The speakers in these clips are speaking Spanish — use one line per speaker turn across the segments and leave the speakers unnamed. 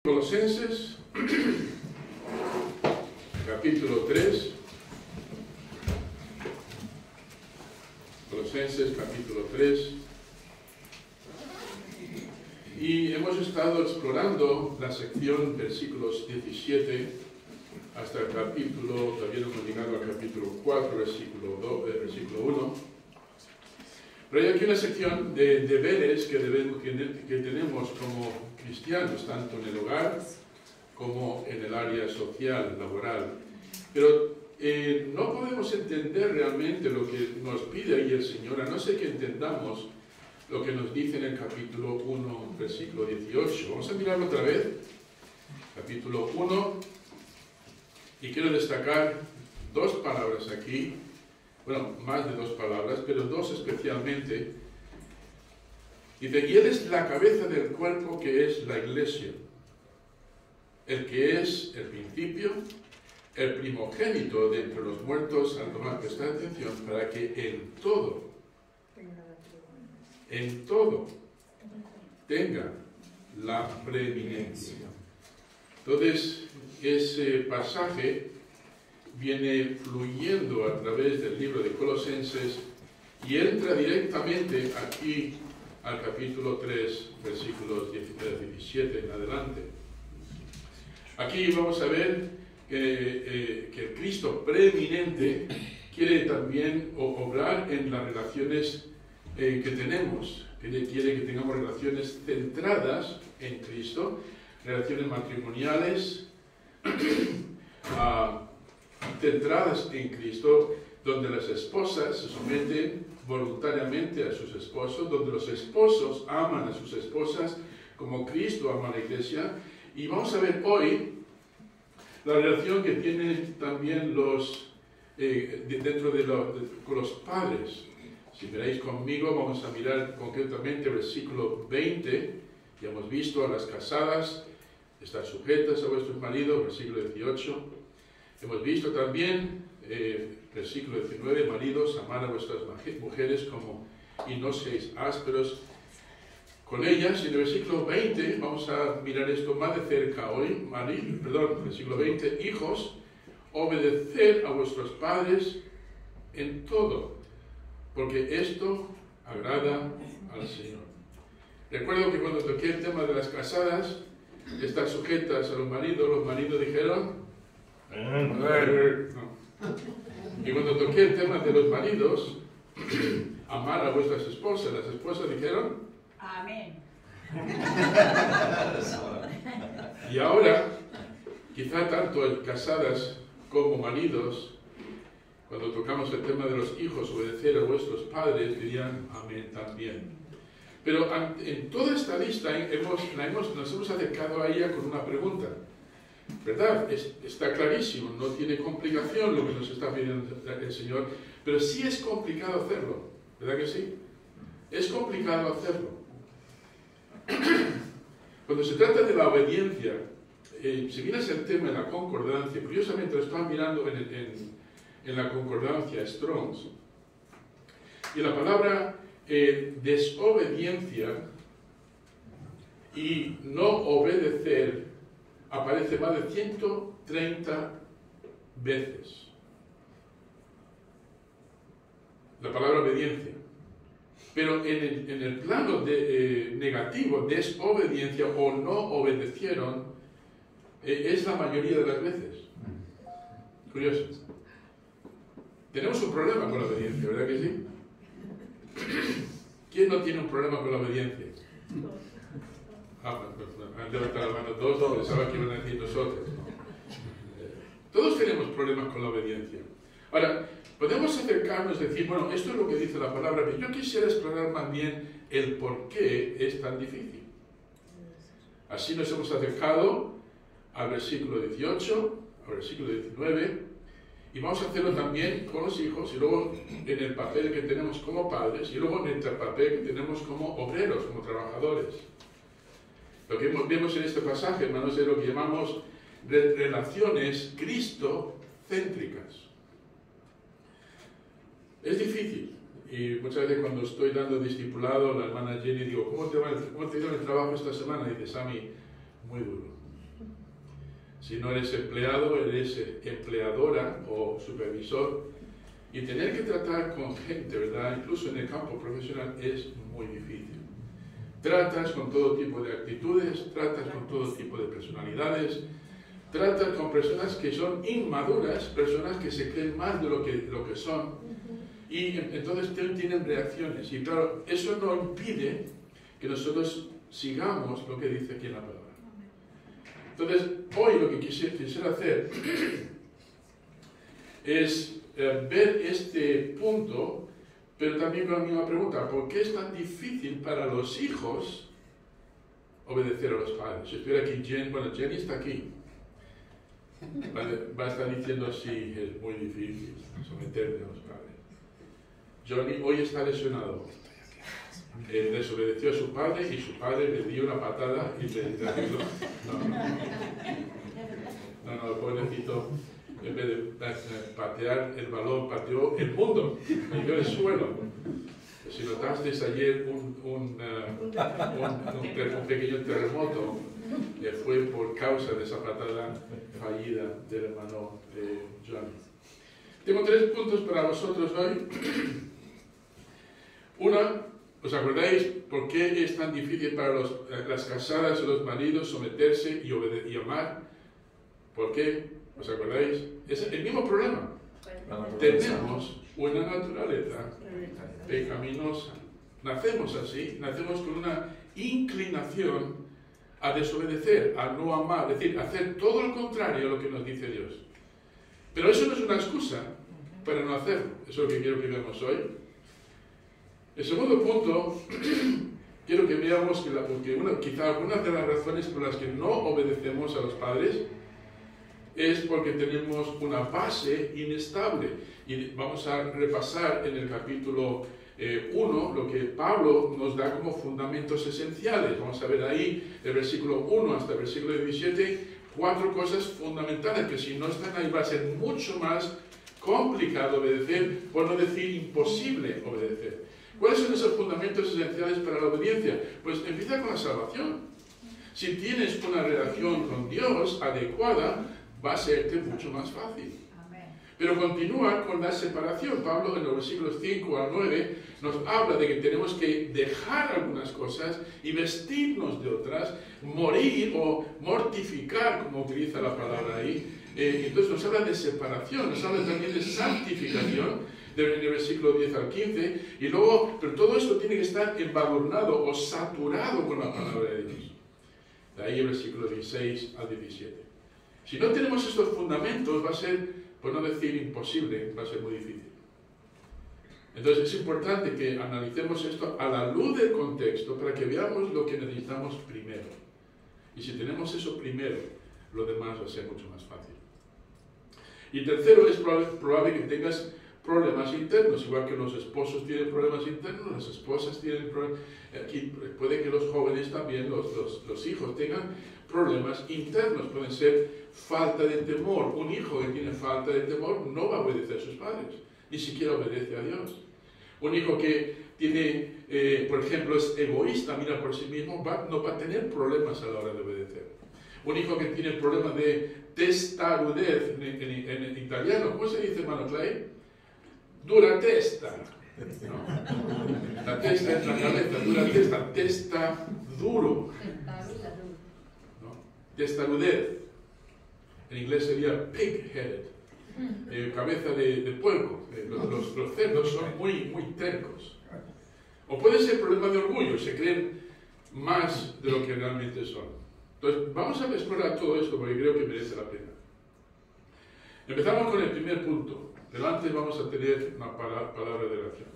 Colosenses, capítulo 3. Colosenses, capítulo 3. Y hemos estado explorando la sección versículos 17 hasta el capítulo, todavía no hemos llegado al capítulo 4, versículo 1. Pero hay aquí una sección de deberes que tenemos como cristianos, tanto en el hogar como en el área social, laboral. Pero no podemos entender realmente lo que nos pide ahí el Señor, a no ser que entendamos lo que nos dice en el capítulo 1, versículo 18. Vamos a mirarlo otra vez. Capítulo 1. Y quiero destacar dos palabras aquí. Bueno, más de dos palabras, pero dos especialmente. Y de él es la cabeza del cuerpo, que es la iglesia. El que es el principio, el primogénito de entre los muertos, al tomar prestar atención, para que en todo tenga la preeminencia. Entonces, ese pasaje viene fluyendo a través del libro de Colosenses y entra directamente aquí al capítulo 3, versículos 17 en adelante. Aquí vamos a ver que el Cristo preeminente quiere también obrar en las relaciones que tenemos. Quiere que tengamos relaciones centradas en Cristo, relaciones matrimoniales, centradas en Cristo, donde las esposas se someten voluntariamente a sus esposos, donde los esposos aman a sus esposas como Cristo ama a la iglesia. Y vamos a ver hoy la relación que tienen también con los padres. Si miráis conmigo, vamos a mirar concretamente el versículo 20. Ya hemos visto a las casadas, estar sujetas a vuestros maridos, versículo 18. Hemos visto también, versículo 19, maridos, amad a vuestras mujeres y no seáis ásperos con ellas. Y en el versículo 20, vamos a mirar esto más de cerca hoy, versículo 20, hijos, obedeced a vuestros padres en todo, porque esto agrada al Señor. Recuerdo que cuando toqué el tema de las casadas, estar sujetas a los maridos dijeron, no. Y cuando toqué el tema de los maridos, amar a vuestras esposas, las esposas dijeron,
amén.
Y ahora, quizá tanto casadas como maridos, cuando tocamos el tema de los hijos, obedecer a vuestros padres, dirían amén también. Pero en toda esta lista nos hemos acercado a ella con una pregunta. ¿Verdad? Está clarísimo, no tiene complicación lo que nos está pidiendo el Señor, pero sí es complicado hacerlo, ¿verdad que sí? Es complicado hacerlo. Cuando se trata de la obediencia, si miras el tema de la concordancia, curiosamente lo estaba mirando en la concordancia Strong's, y la palabra desobediencia y no obedecer aparece más de 130 veces. La palabra obediencia. Pero en el plano negativo, desobediencia o no obedecieron, es la mayoría de las veces. Curioso. Tenemos un problema con la obediencia, ¿verdad que sí? ¿Quién no tiene un problema con la obediencia? Han levantado la mano dos, pensaba que iban a decir nosotros. Todos tenemos problemas con la obediencia. Ahora, podemos acercarnos y decir, bueno, esto es lo que dice la palabra, pero yo quisiera explorar más bien el por qué es tan difícil. Así nos hemos acercado al versículo 18, al versículo 19, y vamos a hacerlo también con los hijos, y luego en el papel que tenemos como padres, y luego en el papel que tenemos como obreros, como trabajadores. Lo que vemos en este pasaje, hermanos, es lo que llamamos relaciones cristocéntricas. Es difícil. Y muchas veces cuando estoy dando discipulado, la hermana Jenny digo, ¿cómo te ha ido en el trabajo esta semana? Y dice, Sammy, muy duro. Si no eres empleado, eres empleadora o supervisor. Y tener que tratar con gente, ¿verdad? Incluso en el campo profesional es muy difícil. Tratas con todo tipo de actitudes, tratas con todo tipo de personalidades, tratas con personas que son inmaduras, personas que se creen más de lo que son. Y entonces tienen reacciones. Y claro, eso no impide que nosotros sigamos lo que dice aquí en la palabra. Entonces, hoy lo que quisiera hacer es ver este punto, pero también con la misma pregunta: ¿por qué es tan difícil para los hijos obedecer a los padres? Si estuviera aquí Jenny está aquí. Va a estar diciendo sí, es muy difícil someterse a los padres. Johnny hoy está lesionado. Desobedeció a su padre y su padre le dio una patada y le ayudó. No, el pobrecito, en vez de patear el balón, pateó el mundo, cayó el suelo. Si notasteis ayer un pequeño terremoto, fue por causa de esa patada fallida del hermano Johnny. Tengo 3 puntos para vosotros hoy. Una, ¿os acordáis por qué es tan difícil para las casadas o los maridos someterse y amar? ¿Por qué? ¿Os acordáis? Es el mismo problema. Tenemos una naturaleza pecaminosa. Nacemos así, nacemos con una inclinación a desobedecer, a no amar, es decir, a hacer todo lo contrario a lo que nos dice Dios. Pero eso no es una excusa para no hacerlo. Eso es lo que quiero que veamos hoy. El segundo punto, quiero que veamos que quizá algunas de las razones por las que no obedecemos a los padres es porque tenemos una base inestable. Y vamos a repasar en el capítulo 1 lo que Pablo nos da como fundamentos esenciales. Vamos a ver ahí, del versículo 1 hasta el versículo 17, 4 cosas fundamentales que si no están ahí va a ser mucho más complicado obedecer, por no decir imposible obedecer. ¿Cuáles son esos fundamentos esenciales para la obediencia? Pues empieza con la salvación. Si tienes una relación con Dios adecuada, va a serte mucho más fácil. Pero continúa con la separación. Pablo en los versículos 5 al 9 nos habla de que tenemos que dejar algunas cosas y vestirnos de otras, morir o mortificar, como utiliza la palabra ahí. Entonces nos habla de separación, nos habla también de santificación, del versículo 10 al 15, y luego, pero todo esto tiene que estar embadurnado o saturado con la palabra de Dios. De ahí el versículo 16 al 17. Si no tenemos estos fundamentos, va a ser, por no decir imposible, va a ser muy difícil. Entonces es importante que analicemos esto a la luz del contexto para que veamos lo que necesitamos primero. Y si tenemos eso primero, lo demás va a ser mucho más fácil. Y tercero, es probable que tengas problemas internos, igual que los esposos tienen problemas internos, las esposas tienen problemas. Aquí puede que los jóvenes también, los hijos, tengan problemas internos. Pueden ser falta de temor. Un hijo que tiene falta de temor no va a obedecer a sus padres, ni siquiera obedece a Dios. Un hijo que tiene, por ejemplo, es egoísta, mira por sí mismo, no va a tener problemas a la hora de obedecer. Un hijo que tiene problemas de testarudez, en italiano, ¿cómo se dice, hermano Clay? Dura testa, ¿no? La testa es la cabeza, dura testa, testa duro, ¿no? Testarudez, en inglés sería pig-headed, cabeza de puerco. Los cerdos son muy tercos. O puede ser problema de orgullo, se creen más de lo que realmente son. Entonces, vamos a explorar todo esto porque creo que merece la pena. Empezamos con el primer punto. Pero antes vamos a tener una palabra de oración.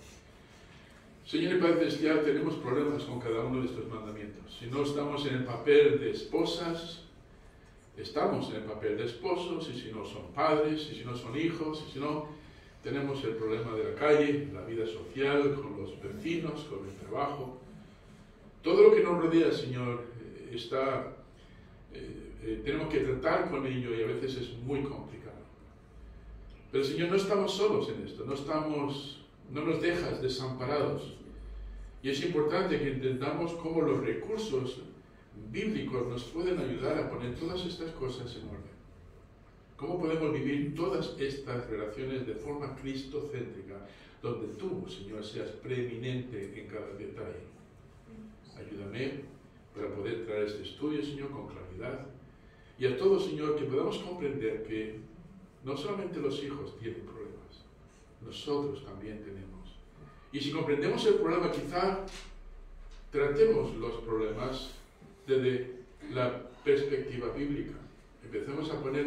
Señor y Padre Celestial, tenemos problemas con cada uno de estos mandamientos. Si no estamos en el papel de esposas, estamos en el papel de esposos, y si no son padres, y si no son hijos, y si no, tenemos el problema de la calle, la vida social, con los vecinos, con el trabajo. Todo lo que nos rodea, Señor, tenemos que tratar con ello y a veces es muy complicado. Pero Señor, no estamos solos en esto, no nos dejas desamparados. Y es importante que entendamos cómo los recursos bíblicos nos pueden ayudar a poner todas estas cosas en orden. ¿Cómo podemos vivir todas estas relaciones de forma cristocéntrica, donde tú, Señor, seas preeminente en cada detalle? Ayúdame para poder traer este estudio, Señor, con claridad. Y a todos, Señor, que podamos comprender que no solamente los hijos tienen problemas, nosotros también tenemos. Y si comprendemos el problema, quizá tratemos los problemas desde la perspectiva bíblica. Empecemos a poner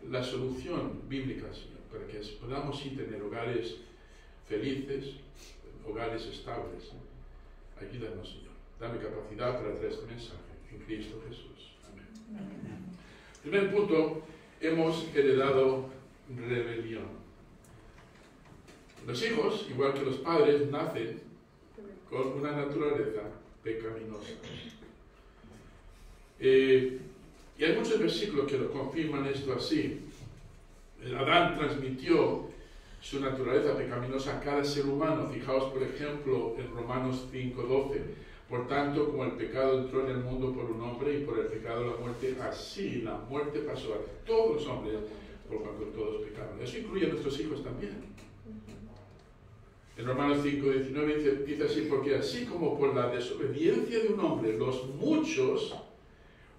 la solución bíblica, Señor, para que podamos sí tener hogares felices, hogares estables. Ayúdanos, Señor. Dame capacidad para traer este mensaje en Cristo Jesús. Amén. Primer punto, hemos heredado rebelión. Los hijos, igual que los padres, nacen con una naturaleza pecaminosa. Y hay muchos versículos que lo confirman esto así. Adán transmitió su naturaleza pecaminosa a cada ser humano. Fijaos, por ejemplo, en Romanos 5:12. Por tanto, como el pecado entró en el mundo por un hombre y por el pecado la muerte, así la muerte pasó a todos los hombres por cuanto todos pecaron. Eso incluye a nuestros hijos también. En Romanos 5:19 dice así, porque así como por la desobediencia de un hombre los muchos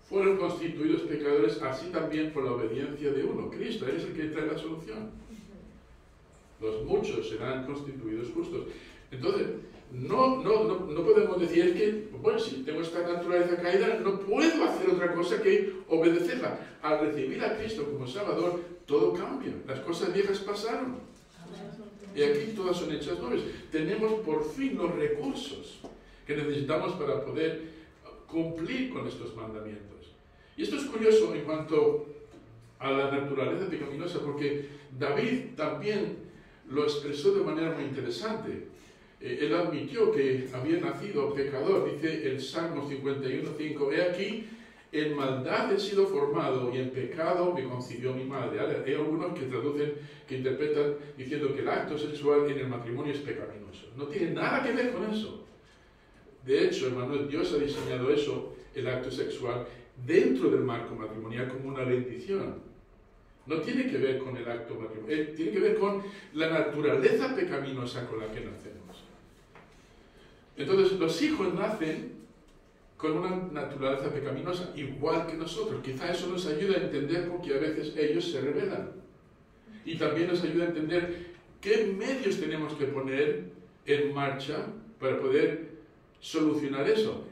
fueron constituidos pecadores, así también por la obediencia de uno, Cristo. Él es el que trae la solución. Los muchos serán constituidos justos. Entonces, no podemos decir, es que, bueno, si tengo esta naturaleza caída, no puedo hacer otra cosa que obedecerla. Al recibir a Cristo como Salvador, todo cambia. Las cosas viejas pasaron. Y aquí todas son hechas nuevas. Tenemos por fin los recursos que necesitamos para poder cumplir con estos mandamientos. Y esto es curioso en cuanto a la naturaleza pecaminosa, porque David también lo expresó de manera muy interesante. Él admitió que había nacido pecador. Dice el Salmo 51:5, he aquí, en maldad he sido formado y en pecado me concibió mi madre. Ahora, hay algunos que traducen, que interpretan diciendo que el acto sexual en el matrimonio es pecaminoso. No tiene nada que ver con eso. De hecho, hermano, Dios ha diseñado eso, el acto sexual, dentro del marco matrimonial como una bendición. No tiene que ver con el acto matrimonial, tiene que ver con la naturaleza pecaminosa con la que nacemos. Entonces, los hijos nacen con una naturaleza pecaminosa, igual que nosotros. Quizá eso nos ayuda a entender porque a veces ellos se rebelan. Y también nos ayuda a entender qué medios tenemos que poner en marcha para poder solucionar eso.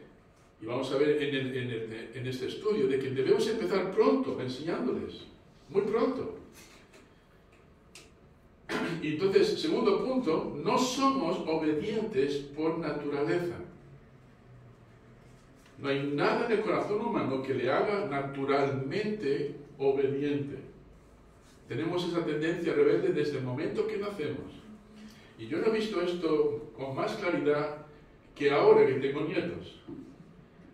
Y vamos a ver en este estudio de que debemos empezar pronto, enseñándoles, muy pronto. Y entonces, segundo punto, no somos obedientes por naturaleza. No hay nada en el corazón humano que le haga naturalmente obediente. Tenemos esa tendencia rebelde desde el momento que nacemos. Y yo no he visto esto con más claridad que ahora que tengo nietos.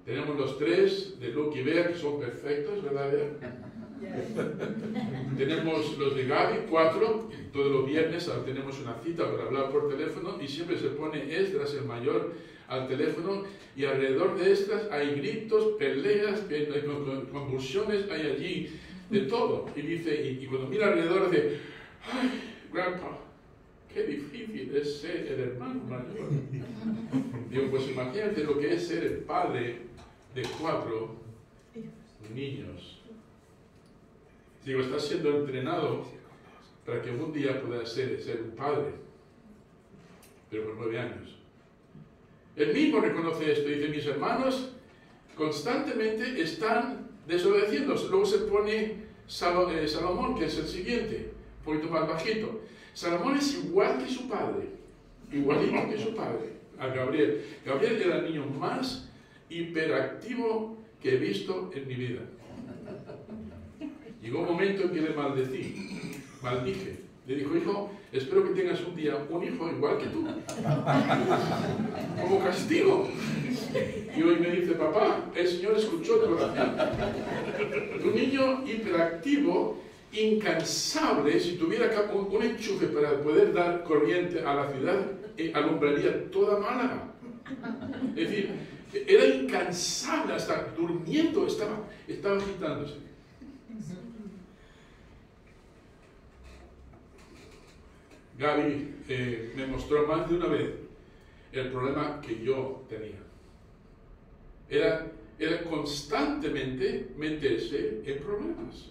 Tenemos los 3 de Luke y Bea, que son perfectos, ¿verdad, Bea? Tenemos los de Gaby, 4, y todos los viernes tenemos una cita para hablar por teléfono y siempre se pone Esdras, el mayor, al teléfono y alrededor de estas hay gritos, peleas, convulsiones, hay allí de todo. Y dice, y cuando mira alrededor dice, ay, grandpa, qué difícil es ser el hermano mayor. Digo, pues imagínate lo que es ser el padre de 4 niños. Digo, estás siendo entrenado para que un día puedas ser un padre, pero por 9 años. Él mismo reconoce esto, dice, mis hermanos constantemente están desobedeciendo. Luego se pone Salomón, que es el siguiente, un poquito más bajito. Salomón es igual que su padre, igualito que su padre, a Gabriel. Gabriel era el niño más hiperactivo que he visto en mi vida. Llegó un momento en que le maldije. Le dijo, hijo, espero que tengas un día un hijo igual que tú, como castigo. Y hoy me dice, papá, el Señor escuchó tu oración. Un niño hiperactivo, incansable, si tuviera un enchufe para poder dar corriente a la ciudad, alumbraría toda Málaga. Es decir, Era incansable, hasta durmiendo estaba agitándose. Gaby me mostró más de una vez el problema que yo tenía. Era constantemente meterse en problemas.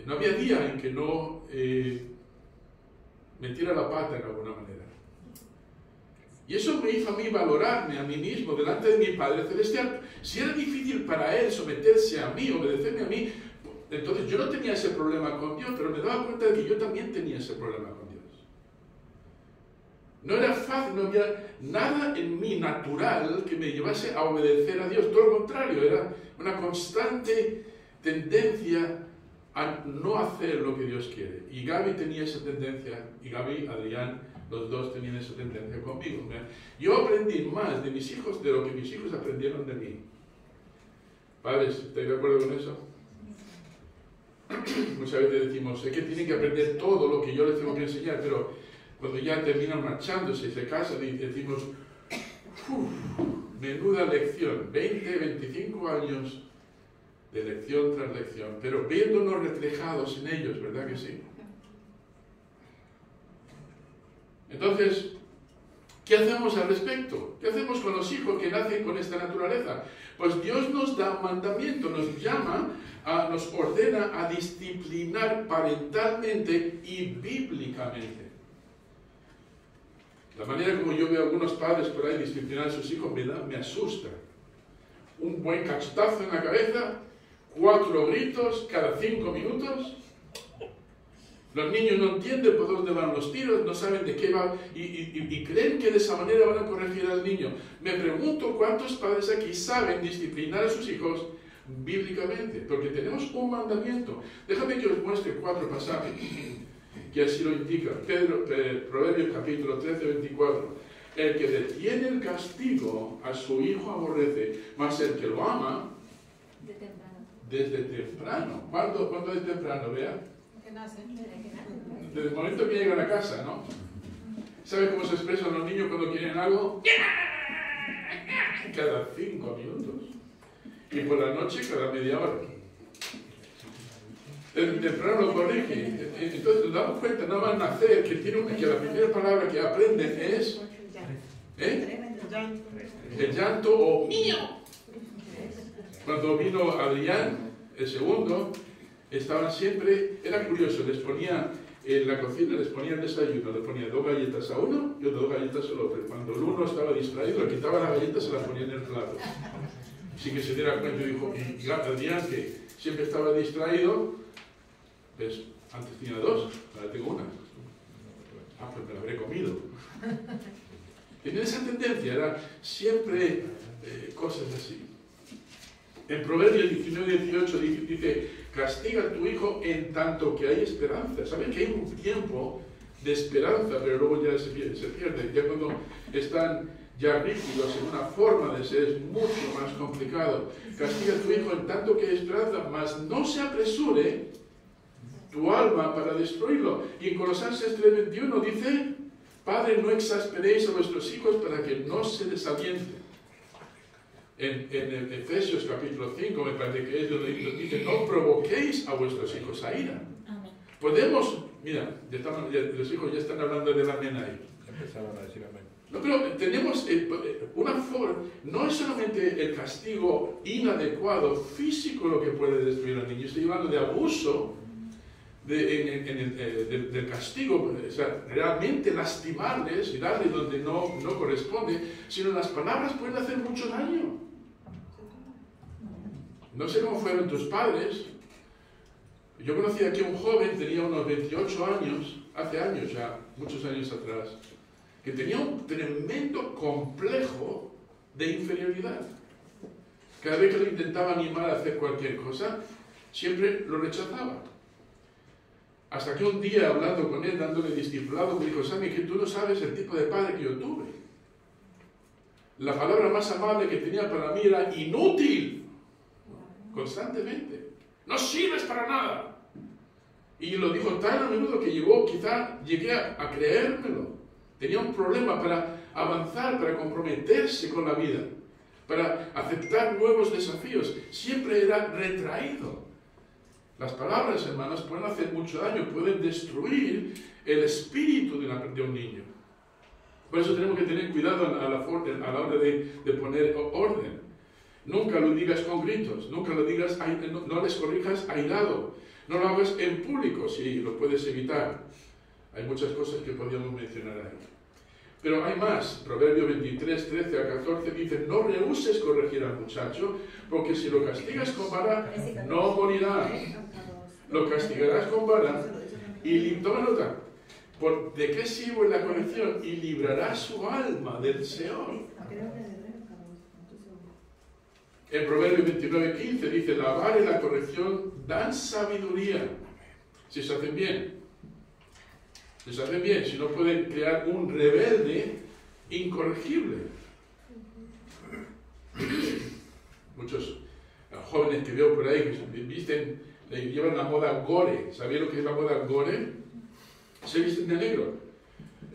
No había día en que no metiera la pata en alguna manera. Y eso me hizo a mí valorarme a mí mismo delante de mi Padre Celestial. Si era difícil para Él someterse a mí, obedecerme a mí, entonces yo no tenía ese problema con Dios, pero me daba cuenta de que yo también tenía ese problema con Dios. No era fácil, no había nada en mí natural que me llevase a obedecer a Dios. Todo lo contrario, era una constante tendencia a no hacer lo que Dios quiere. Y Gaby tenía esa tendencia, y Gaby, Adrián, los dos tenían esa tendencia conmigo. Yo aprendí más de mis hijos de lo que mis hijos aprendieron de mí. Padres, ¿estáis de acuerdo con eso? Muchas veces decimos, es que tienen que aprender todo lo que yo les tengo que enseñar, pero cuando ya terminan marchándose y se casan y decimos, menuda lección, 20, 25 años de lección tras lección, pero viéndonos reflejados en ellos, ¿verdad que sí? Entonces, ¿qué hacemos al respecto? ¿Qué hacemos con los hijos que nacen con esta naturaleza? Pues Dios nos da un mandamiento, nos llama, nos ordena a disciplinar parentalmente y bíblicamente. La manera como yo veo a algunos padres por ahí disciplinar a sus hijos me asusta. Un buen cachetazo en la cabeza, 4 gritos cada 5 minutos. Los niños no entienden por dónde van los tiros, no saben de qué va y creen que de esa manera van a corregir al niño. Me pregunto cuántos padres aquí saben disciplinar a sus hijos bíblicamente, porque tenemos un mandamiento. Déjame que os muestre 4 pasajes que así lo indican. Proverbios capítulo 13, 24. El que detiene el castigo a su hijo aborrece, mas el que lo ama desde temprano. ¿Cuándo es temprano? Vea. Desde el momento que llegan a casa, ¿no? ¿Sabe cómo se expresan los niños cuando quieren algo? Cada 5 minutos. Y por la noche cada media hora. Desde temprano lo corrige. Entonces nos damos cuenta, nada más nacer, que la primera palabra que aprenden es el llanto o mío. Cuando vino Adrián, el segundo, estaban siempre, era curioso, les ponía en la cocina, les ponía el desayuno, les ponía 2 galletas a uno y 2 galletas al otro. Cuando el uno estaba distraído, le quitaba las galletas y se las ponía en el plato. Sin que se diera cuenta, y dijo, y Adrián, que siempre estaba distraído, pues antes tenía 2, ahora tengo 1. Pues me la habré comido. Tenía esa tendencia, era siempre cosas así. En Proverbios 19, 18 dice, castiga a tu hijo en tanto que hay esperanza. ¿Saben que hay un tiempo de esperanza, pero luego ya se pierde? Ya cuando están ya rígidos en una forma de ser es mucho más complicado. Castiga a tu hijo en tanto que hay esperanza, mas no se apresure tu alma para destruirlo. Y en Colosenses 3:21 dice, Padre, no exasperéis a vuestros hijos para que no se desalienten. En Efesios capítulo 5, me parece que es donde dice, no provoquéis a vuestros hijos a ira. Amén. Podemos, mira, los hijos ya están hablando del amén ahí. Empezaron a decir amén. No, pero tenemos una forma, no es solamente el castigo inadecuado físico lo que puede destruir al niño, estoy hablando de abuso del castigo, o sea, realmente lastimarles y darles donde no corresponde, sino las palabras pueden hacer mucho daño. No sé cómo fueron tus padres. Yo conocí aquí a un joven, tenía unos 28 años, hace años ya, muchos años atrás, que tenía un tremendo complejo de inferioridad. Cada vez que lo intentaba animar a hacer cualquier cosa, siempre lo rechazaba. Hasta que un día, hablando con él, dándole discipulado, me dijo, Sammy, que tú no sabes el tipo de padre que yo tuve. La palabra más amable que tenía para mí era inútil. Constantemente. No sirves para nada. Y lo dijo tan a menudo que llegué a creérmelo. Tenía un problema para avanzar, para comprometerse con la vida, para aceptar nuevos desafíos. Siempre era retraído. Las palabras, hermanos, pueden hacer mucho daño, pueden destruir el espíritu de un niño. Por eso tenemos que tener cuidado a la hora de poner orden. Nunca lo digas con gritos, nunca lo digas, no les corrijas airado. No lo hagas en público, si lo puedes evitar. Hay muchas cosas que podríamos mencionar ahí. Pero hay más. Proverbio 23, 13 a 14 dice: no rehuses corregir al muchacho, porque si lo castigas con vara, no morirá. Lo castigarás con vara y toma nota. ¿De qué sirve la corrección? Y librará su alma del Seol. En Proverbio 29, 15 dice: la vara y la corrección dan sabiduría. Si se hacen bien. Si se hacen bien, si no pueden crear un rebelde incorregible. Muchos jóvenes que veo por ahí que visten, llevan la moda gore. ¿Sabéis lo que es la moda gore? Se visten de negro.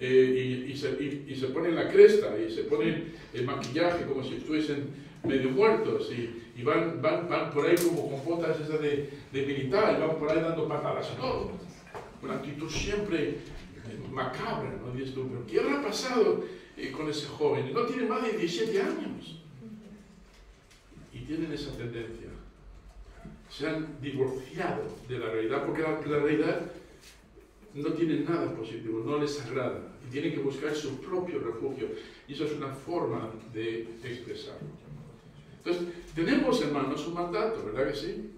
Y se ponen la cresta y se ponen el maquillaje como si estuviesen medio muertos y van por ahí como con botas esas de militar, y van por ahí dando patadas a todo. Una actitud siempre macabra, ¿no? Dices tú, pero ¿qué habrá pasado con ese joven? No tiene más de 17 años. Y tienen esa tendencia. Se han divorciado de la realidad, porque la realidad no tiene nada positivo, no les agrada. Y tienen que buscar su propio refugio. Y eso es una forma de expresarlo. Entonces, tenemos, hermanos, un mandato, ¿verdad que sí?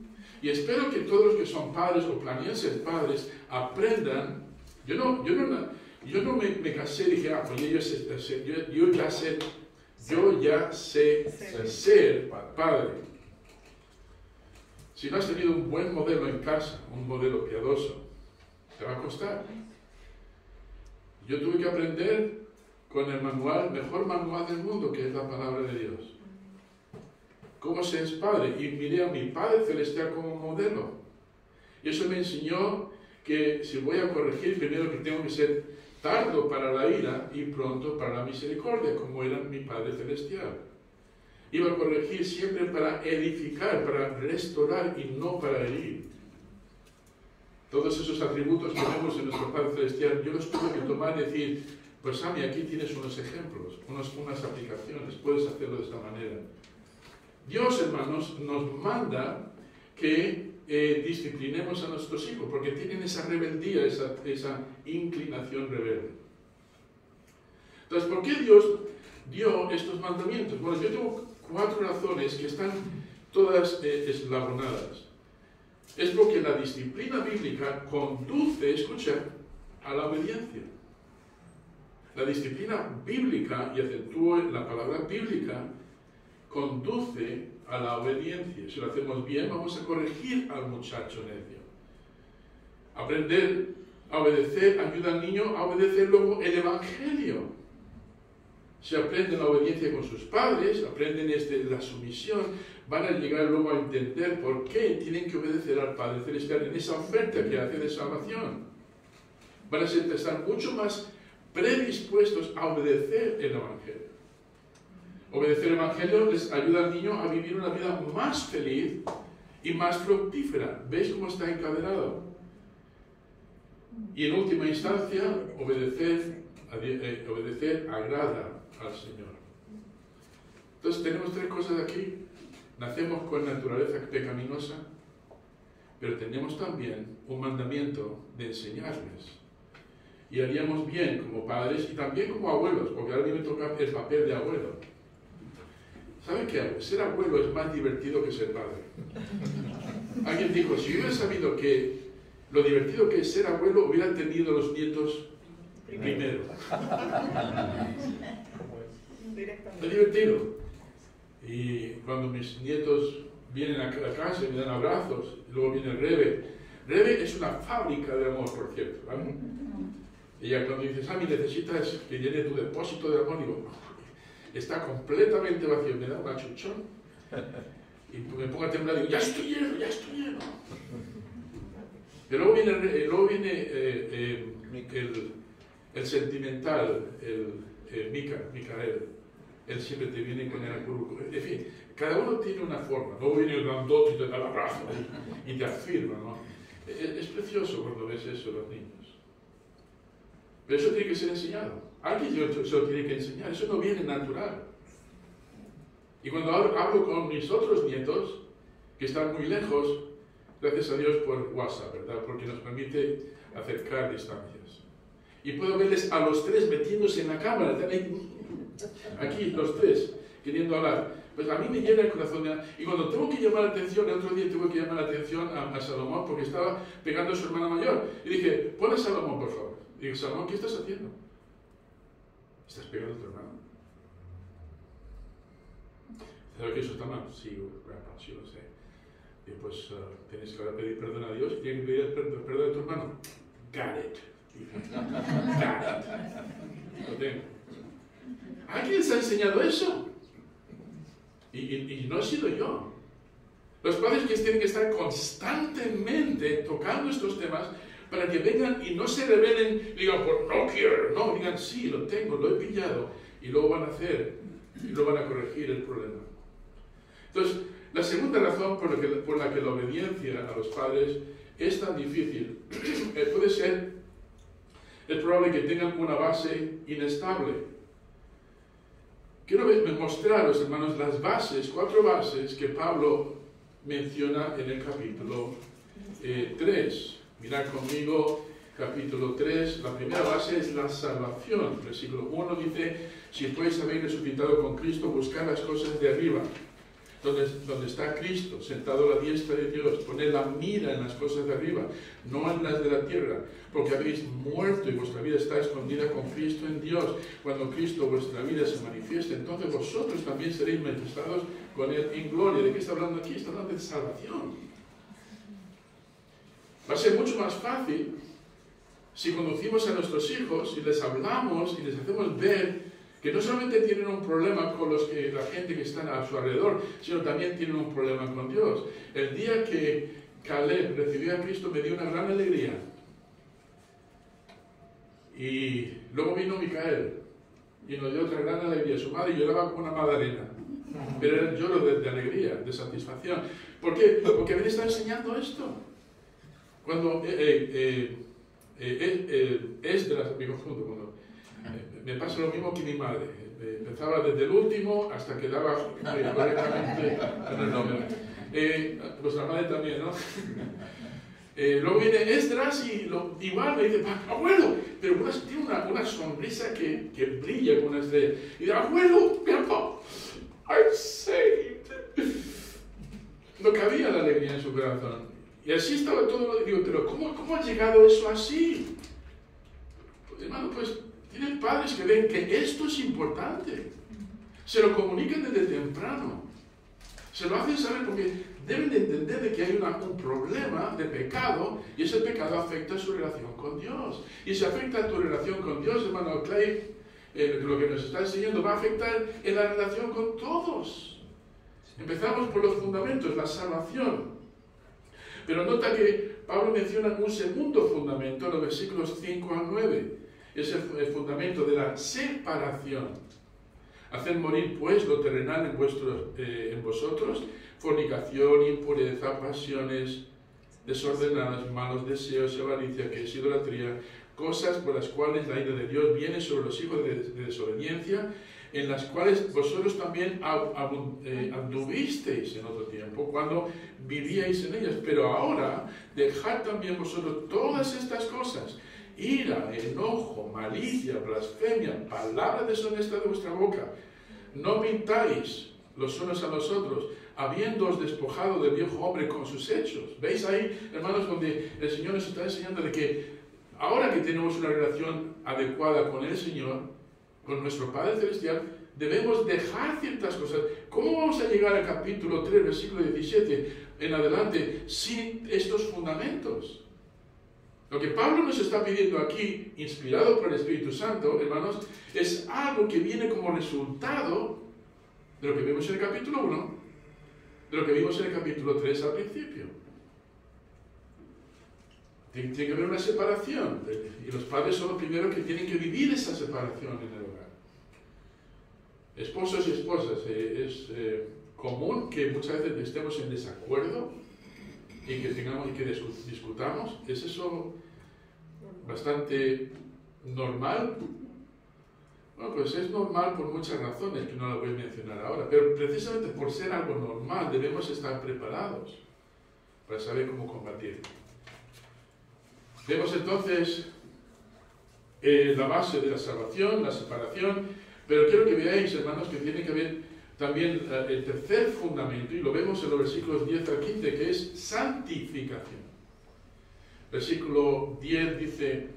Y espero que todos los que son padres o planean ser padres aprendan. Yo no me casé y dije, pues yo ya sé ser padre. Si no has tenido un buen modelo en casa, un modelo piadoso, te va a costar. Yo tuve que aprender con el mejor manual del mundo, que es la palabra de Dios. ¿Cómo se es padre? Y miré a mi Padre Celestial como modelo. Y eso me enseñó que si voy a corregir, primero que tengo que ser tardo para la ira y pronto para la misericordia, como era mi Padre Celestial. Iba a corregir siempre para edificar, para restaurar y no para herir. Todos esos atributos que vemos en nuestro Padre Celestial, yo los tuve que tomar y decir, pues Sammy, aquí tienes unos ejemplos, unas aplicaciones, puedes hacerlo de esta manera. Dios, hermanos, nos manda que disciplinemos a nuestros hijos, porque tienen esa rebeldía, esa inclinación rebelde. Entonces, ¿por qué Dios dio estos mandamientos? Bueno, yo tengo 4 razones que están todas eslabonadas. Es porque la disciplina bíblica conduce, escucha, a la obediencia. La disciplina bíblica, y acentúo la palabra bíblica, conduce a la obediencia. Si lo hacemos bien, vamos a corregir al muchacho necio. Aprender a obedecer ayuda al niño a obedecer luego el Evangelio. Si aprenden la obediencia con sus padres, aprenden la sumisión, van a llegar luego a entender por qué tienen que obedecer al Padre Celestial en esa oferta que hace de salvación. Van a estar mucho más predispuestos a obedecer el Evangelio. Obedecer el Evangelio les ayuda al niño a vivir una vida más feliz y más fructífera. ¿Veis cómo está encadenado? Y en última instancia, obedecer agrada al Señor. Entonces tenemos 3 cosas aquí. Nacemos con naturaleza pecaminosa, pero tenemos también un mandamiento de enseñarles. Y haríamos bien como padres y también como abuelos, porque ahora a mí me toca el papel de abuelo. ¿Saben qué? Ser abuelo es más divertido que ser padre. Alguien dijo, si hubiera sabido que lo divertido que es ser abuelo, hubieran tenido los nietos primero. Es divertido. Y cuando mis nietos vienen a casa y me dan abrazos, y luego viene Rebe. Rebe es una fábrica de amor, por cierto, ¿vale? Ella cuando dice, Sammy, necesitas que llene tu depósito de amor, digo, está completamente vacío, me da un achuchón y me pongo a temblar y digo, ya estoy lleno. Pero luego viene el sentimental, Micael, él siempre te viene con el acurruco. En fin, cada uno tiene una forma. No viene el grandote y te da el abrazo y te afirma, ¿no? Es precioso cuando ves eso en los niños. Pero eso tiene que ser enseñado. Alguien se lo tiene que enseñar. Eso no viene natural. Y cuando hablo con mis otros nietos, que están muy lejos, gracias a Dios por WhatsApp, ¿verdad? Porque nos permite acercar distancias. Y puedo verles a los tres metiéndose en la cámara, están ahí, aquí los tres, queriendo hablar. Pues a mí me llena el corazón. Y cuando tengo que llamar la atención, el otro día tuve que llamar la atención a Salomón porque estaba pegando a su hermana mayor. Y dije, pon a Salomón, por favor. Y dije, Salomón, ¿qué estás haciendo? ¿Estás pegando a tu hermano? ¿Sabes que eso está mal? Sí, grandpa, sí lo sé. Y pues tienes que pedir perdón a Dios y tienes que pedir perdón a tu hermano. Got it. Got it. Lo tengo. ¿Alguien les ha enseñado eso? Y no he sido yo. Los padres que tienen que estar constantemente tocando estos temas para que vengan y no se rebelen, digan, pues no quiero, no, digan, sí, lo tengo, lo he pillado, y luego van a hacer, y luego van a corregir el problema. Entonces, la segunda razón por la que la obediencia a los padres es tan difícil, puede ser, es probable que tengan una base inestable. Quiero mostraros, hermanos, las bases, 4 bases que Pablo menciona en el capítulo 3. Mirad conmigo, capítulo 3, la primera base es la salvación. Versículo 1 dice, si pues habéis resucitado con Cristo, buscad las cosas de arriba, donde está Cristo, sentado a la diestra de Dios. Poned la mira en las cosas de arriba, no en las de la tierra, porque habéis muerto y vuestra vida está escondida con Cristo en Dios. Cuando Cristo, vuestra vida, se manifieste, entonces vosotros también seréis manifestados con Él en gloria. ¿De qué está hablando aquí? Está hablando de salvación. Va a ser mucho más fácil si conducimos a nuestros hijos y les hablamos y les hacemos ver que no solamente tienen un problema con la gente que está a su alrededor, sino también tienen un problema con Dios. El día que Caleb recibió a Cristo me dio una gran alegría. Y luego vino Micael y nos dio otra gran alegría. Su madre lloraba como una magdalena, pero era el lloro de alegría, de satisfacción. ¿Por qué? Porque me está enseñando esto. Cuando Esdras, mi conjunto, cuando me pasa lo mismo que mi madre. Empezaba desde el último hasta que daba correctamente el nombre. Pues la madre también, ¿no? Luego viene Esdras y igual me dice, abuelo, pero tiene una sonrisa que brilla como una estrella. Y dice, abuelo, grandpa, I'm saved. No cabía la alegría en su corazón. Y así estaba todo. Digo, pero ¿cómo ha llegado eso así? Pues, hermano, pues tienen padres que ven que esto es importante. Se lo comunican desde temprano. Se lo hacen saber porque deben de entender de que hay un problema de pecado y ese pecado afecta a su relación con Dios. Y si afecta a tu relación con Dios, hermano Clay, lo que nos está enseñando va a afectar en la relación con todos. Empezamos por los fundamentos, la salvación. Pero nota que Pablo menciona un segundo fundamento en los versículos 5 al 9. Es el fundamento de la separación. Haced morir pues lo terrenal en vosotros, fornicación, impureza, pasiones desordenadas, malos deseos, avaricia, que es idolatría, cosas por las cuales la ira de Dios viene sobre los hijos de desobediencia, en las cuales vosotros también anduvisteis en otro tiempo, cuando vivíais en ellas. Pero ahora dejad también vosotros todas estas cosas: ira, enojo, malicia, blasfemia, palabra deshonesta de vuestra boca. No mintáis los unos a los otros, habiéndoos despojado del viejo hombre con sus hechos. ¿Veis ahí, hermanos, donde el Señor nos está enseñando de que ahora que tenemos una relación adecuada con el Señor, con nuestro Padre Celestial, debemos dejar ciertas cosas? ¿Cómo vamos a llegar al capítulo 3, versículo 17 en adelante sin estos fundamentos? Lo que Pablo nos está pidiendo aquí, inspirado por el Espíritu Santo, hermanos, es algo que viene como resultado de lo que vimos en el capítulo 1, de lo que vimos en el capítulo 3 al principio. Tiene que haber una separación, y los padres son los primeros que tienen que vivir esa separación en el hogar. Esposos y esposas, es común que muchas veces estemos en desacuerdo y que discutamos. ¿Es eso bastante normal? Bueno, pues es normal por muchas razones que no las voy a mencionar ahora, pero precisamente por ser algo normal debemos estar preparados para saber cómo combatir. Vemos entonces la base de la salvación, la separación, pero quiero que veáis, hermanos, que tiene que haber también el tercer fundamento, y lo vemos en los versículos 10 al 15, que es santificación. Versículo 10 dice: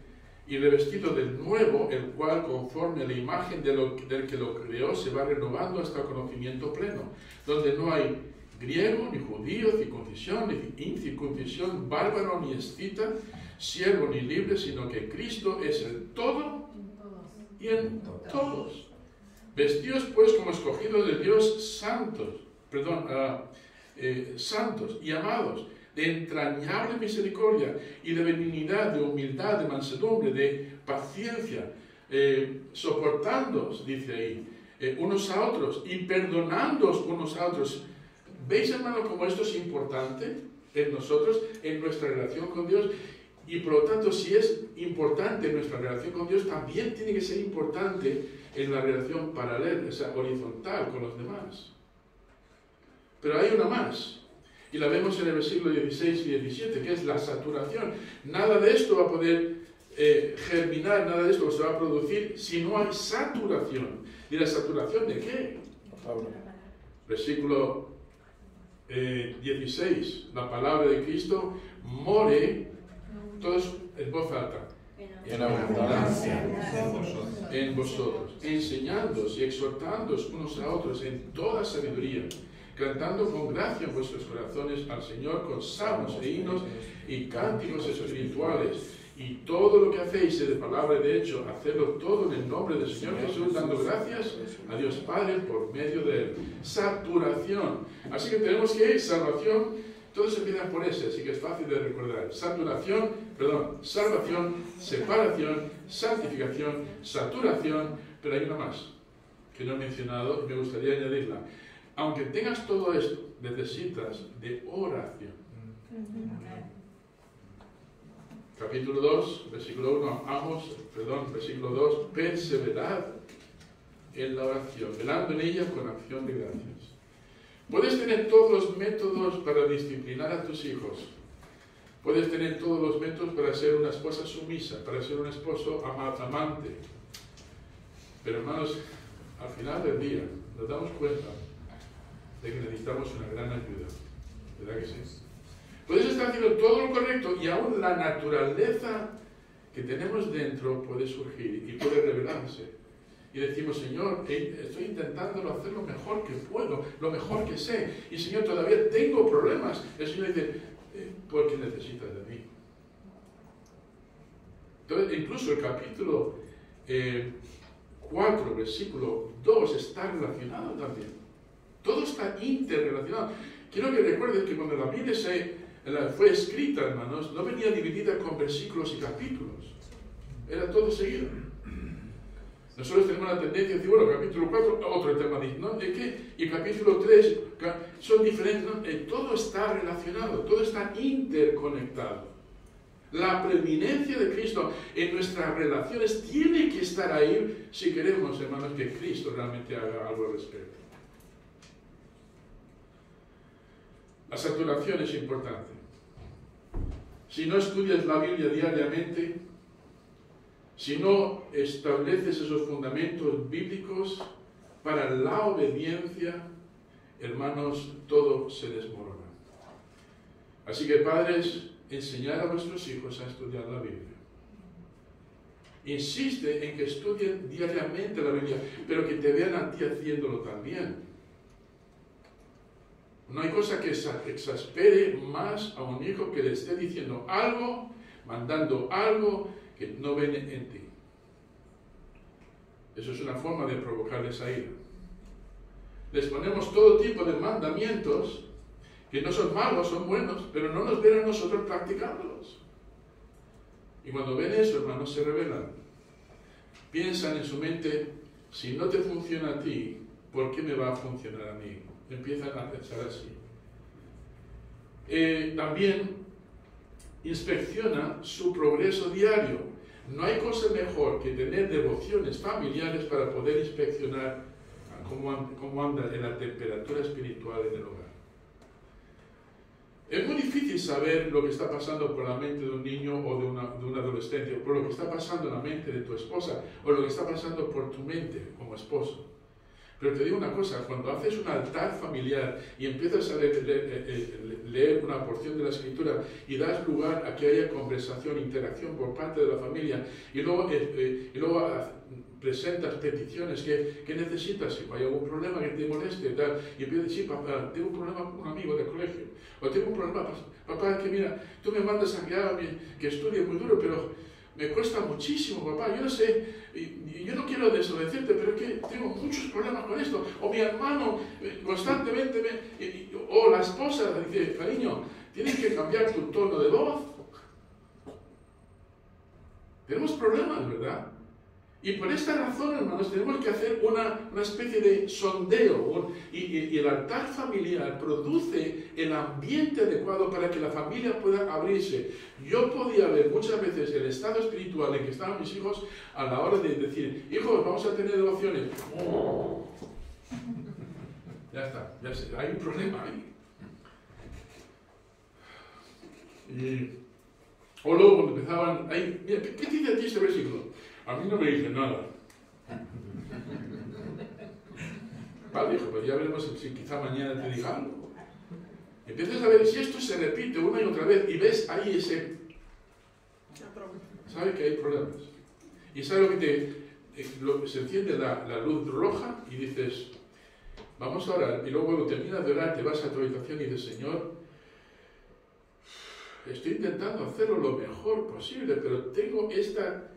y revestido del nuevo, el cual conforme a la imagen del que lo creó se va renovando hasta el conocimiento pleno, donde no hay griego, ni judío, circuncisión, ni incircuncisión, bárbaro, ni escita, siervo, ni libre, sino que Cristo es el todo y en todos. Vestidos pues como escogidos de Dios santos y amados, de entrañable misericordia y de benignidad, de humildad, de mansedumbre, de paciencia, soportándoos, dice ahí, unos a otros y perdonándoos unos a otros. ¿Veis, hermano, cómo esto es importante en nosotros, en nuestra relación con Dios? Y por lo tanto, si es importante nuestra relación con Dios, también tiene que ser importante en la relación paralela, o sea, horizontal con los demás. Pero hay una más, y la vemos en el versículo 16 y 17, que es la saturación. Nada de esto va a poder germinar, nada de esto se va a producir si no hay saturación. ¿Y la saturación de qué? Versículo 16, la palabra de Cristo more, todos en voz alta, en abundancia en vosotros, enseñándoos y exhortándoos unos a otros en toda sabiduría, cantando con gracia en vuestros corazones al Señor con salmos e himnos y cánticos espirituales. Y todo lo que hacéis de palabra y de hecho, hacedlo todo en el nombre del Señor Jesús, dando gracias a Dios Padre por medio de él. Saturación. Así que tenemos que salvación, todos empiezan por ese, así que es fácil de recordar. Salvación, separación, santificación, saturación, pero hay una más que no he mencionado y me gustaría añadirla. Aunque tengas todo esto, necesitas de oración. Capítulo 2, versículo 1, versículo 2, perseverad en la oración, velando en ella con acción de gracias. Puedes tener todos los métodos para disciplinar a tus hijos. Puedes tener todos los métodos para ser una esposa sumisa, para ser un esposo amante. Pero hermanos, al final del día nos damos cuenta de que necesitamos una gran ayuda. ¿Verdad que sí? Puedes estar haciendo todo lo correcto y aún la naturaleza que tenemos dentro puede surgir y puede revelarse. Y decimos: Señor, estoy intentando hacer lo mejor que puedo, lo mejor que sé. Y Señor, todavía tengo problemas. El Señor dice: ¿por qué necesitas de mí? Entonces, incluso el capítulo 4, versículo 2 está relacionado también. Todo está interrelacionado. Quiero que recuerdes que cuando la Biblia fue escrita, hermanos, no venía dividida con versículos y capítulos. Era todo seguido. Nosotros tenemos la tendencia de decir: bueno, capítulo 4, otro tema, ¿no? ¿De qué? Y capítulo 3, son diferentes, ¿no? Todo está relacionado, todo está interconectado. La preeminencia de Cristo en nuestras relaciones tiene que estar ahí si queremos, hermanos, que Cristo realmente haga algo al respecto. La saturación es importante. Si no estudias la Biblia diariamente, si no estableces esos fundamentos bíblicos para la obediencia, hermanos, todo se desmorona. Así que, padres, enseñar a vuestros hijos a estudiar la Biblia. Insiste en que estudien diariamente la Biblia, pero que te vean a ti haciéndolo también. No hay cosa que exaspere más a un hijo que le esté diciendo algo, mandando algo que no ven en ti. Eso es una forma de provocarles a ira. Les ponemos todo tipo de mandamientos que no son malos, son buenos, pero no nos ven a nosotros practicándolos. Y cuando ven eso, hermanos, se rebelan. Piensan en su mente: si no te funciona a ti, ¿por qué me va a funcionar a mí? Empiezan a pensar así. También inspecciona su progreso diario. No hay cosa mejor que tener devociones familiares para poder inspeccionar cómo anda en la temperatura espiritual en el hogar. Es muy difícil saber lo que está pasando por la mente de un niño o de un adolescente, o por lo que está pasando en la mente de tu esposa, o lo que está pasando por tu mente como esposo. Pero te digo una cosa, cuando haces un altar familiar y empiezas a leer una porción de la Escritura y das lugar a que haya conversación, interacción por parte de la familia, y luego presentas peticiones que necesitas, si hay algún problema que te moleste, tal, y empiezas, sí, papá, tengo un problema con un amigo del colegio, o tengo un problema, papá, que mira, tú me mandas a que estudie muy duro, pero me cuesta muchísimo, papá, yo no sé, y yo no quiero desobedecerte, pero es que tengo muchos problemas con esto, o mi hermano constantemente o la esposa dice, cariño, tienes que cambiar tu tono de voz. Tenemos problemas, ¿verdad? Y por esta razón, hermanos, tenemos que hacer una especie de sondeo, y el altar familiar produce el ambiente adecuado para que la familia pueda abrirse. Yo podía ver muchas veces el estado espiritual en que estaban mis hijos a la hora de decir, hijos, vamos a tener devociones. Ya está, ya sé, hay un problema ahí. O luego cuando empezaban, mira, ¿qué dice aquí este versículo? A mí no me dice nada. Vale, hijo, pues ya veremos si quizá mañana te diga algo. Empiezas a ver si esto se repite una y otra vez y ves ahí ese... ¿Sabes que hay problemas? Y sabes lo que se enciende la luz roja y dices, vamos a orar. Y luego cuando terminas de orar te vas a tu habitación y dices, Señor, estoy intentando hacerlo lo mejor posible, pero tengo esta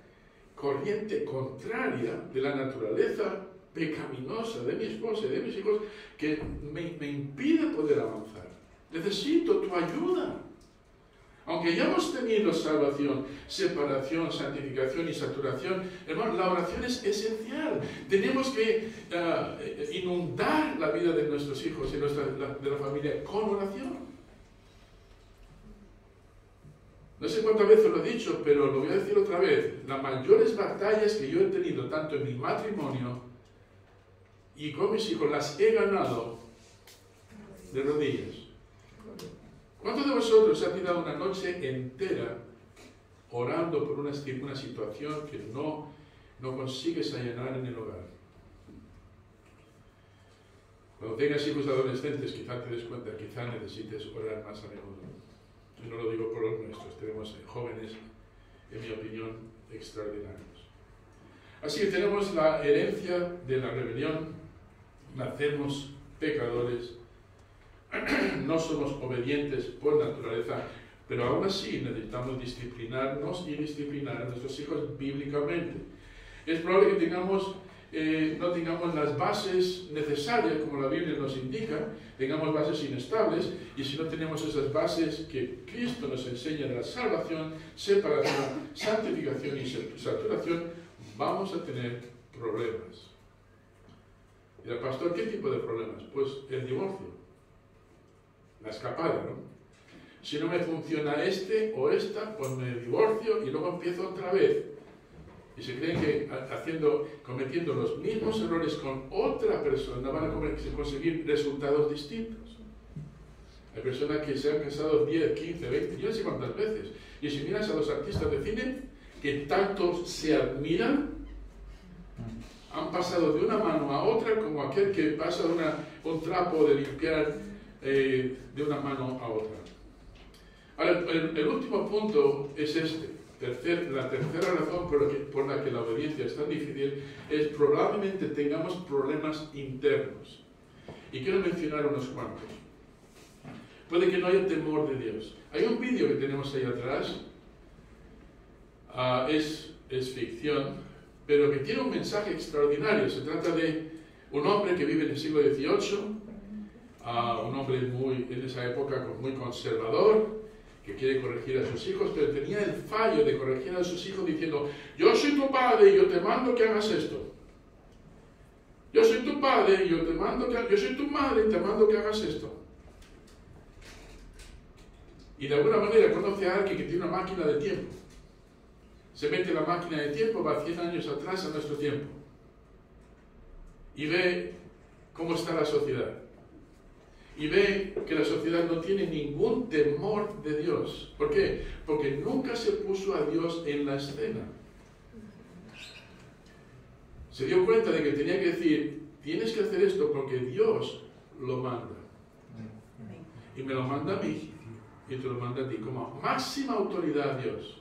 corriente contraria de la naturaleza pecaminosa de mi esposa y de mis hijos que me impide poder avanzar. Necesito tu ayuda. Aunque ya hemos tenido salvación, separación, santificación y saturación, hermano, la oración es esencial. Tenemos que inundar la vida de nuestros hijos y de la familia con oración. No sé cuántas veces lo he dicho, pero lo voy a decir otra vez. Las mayores batallas que yo he tenido, tanto en mi matrimonio y con mis hijos, las he ganado de rodillas. ¿Cuántos de vosotros ha tirado una noche entera orando por una situación que no consigues allanar en el hogar? Cuando tengas hijos adolescentes, quizá te des cuenta, quizá necesites orar más a menudo. Y no lo digo por los nuestros, tenemos jóvenes, en mi opinión, extraordinarios. Así que tenemos la herencia de la rebelión, nacemos pecadores, no somos obedientes por naturaleza, pero aún así necesitamos disciplinarnos y disciplinar a nuestros hijos bíblicamente. Es probable que no tengamos las bases necesarias, como la Biblia nos indica, tengamos bases inestables, y si no tenemos esas bases que Cristo nos enseña de la salvación, separación, santificación y saturación, vamos a tener problemas. Y el pastor, ¿qué tipo de problemas? Pues el divorcio, la escapada, ¿no? Si no me funciona este o esta, pues me divorcio y luego empiezo otra vez. Y se creen que cometiendo los mismos errores con otra persona van a conseguir resultados distintos. Hay personas que se han casado 10, 15, 20, yo no sé cuántas veces. Y si miras a los artistas de cine, que tanto se admiran, han pasado de una mano a otra como aquel que pasa un trapo de limpiar de una mano a otra. Ahora, el último punto es este. La tercera razón por la que la obediencia es tan difícil es probablemente tengamos problemas internos. Y quiero mencionar unos cuantos. Puede que no haya temor de Dios. Hay un vídeo que tenemos ahí atrás, es ficción, pero que tiene un mensaje extraordinario. Se trata de un hombre que vive en el siglo XVIII, un hombre en esa época muy conservador, que quiere corregir a sus hijos, pero tenía el fallo de corregir a sus hijos diciendo: yo soy tu padre y yo te mando que hagas esto. Yo soy soy tu padre y yo soy tu madre y te mando que hagas esto. Y de alguna manera conoce a alguien que tiene una máquina de tiempo. Se mete en la máquina de tiempo, va 100 años atrás a nuestro tiempo. Y ve cómo está la sociedad. Y ve que la sociedad no tiene ningún temor de Dios. ¿Por qué? Porque nunca se puso a Dios en la escena. Se dio cuenta de que tenía que decir, tienes que hacer esto porque Dios lo manda. Y me lo manda a mí. Y te lo manda a ti. Como máxima autoridad Dios.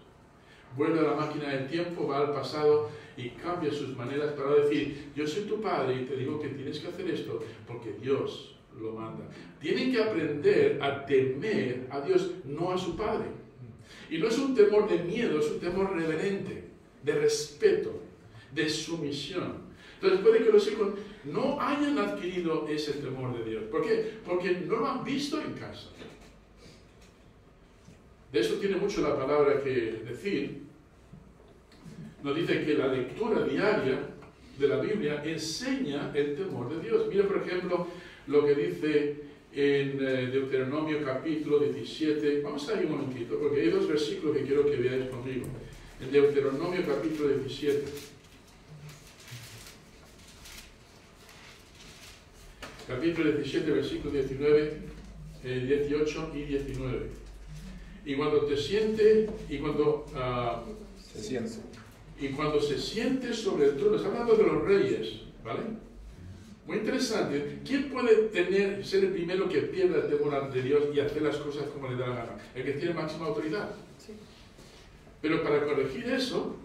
Vuelve a la máquina del tiempo, va al pasado y cambia sus maneras para decir, yo soy tu padre y te digo que tienes que hacer esto porque Dios lo manda. Tienen que aprender a temer a Dios, no a su padre. Y no es un temor de miedo, es un temor reverente, de respeto, de sumisión. Entonces puede que los hijos no hayan adquirido ese temor de Dios. ¿Por qué? Porque no lo han visto en casa. De eso tiene mucho la palabra que decir. Nos dice que la lectura diaria de la Biblia enseña el temor de Dios. Mira, por ejemplo, lo que dice en Deuteronomio capítulo 17. Vamos ahí un momentito, porque hay dos versículos que quiero que veáis conmigo. En Deuteronomio capítulo 17. Capítulo 17, versículos 19, 18 y 19. Y cuando te siente, y cuando se siente sobre el trono, está hablando de los reyes, ¿vale? Muy interesante. ¿Quién puede ser el primero que pierda el temor ante Dios y hacer las cosas como le da la gana? El que tiene máxima autoridad. Sí. Pero para corregir eso,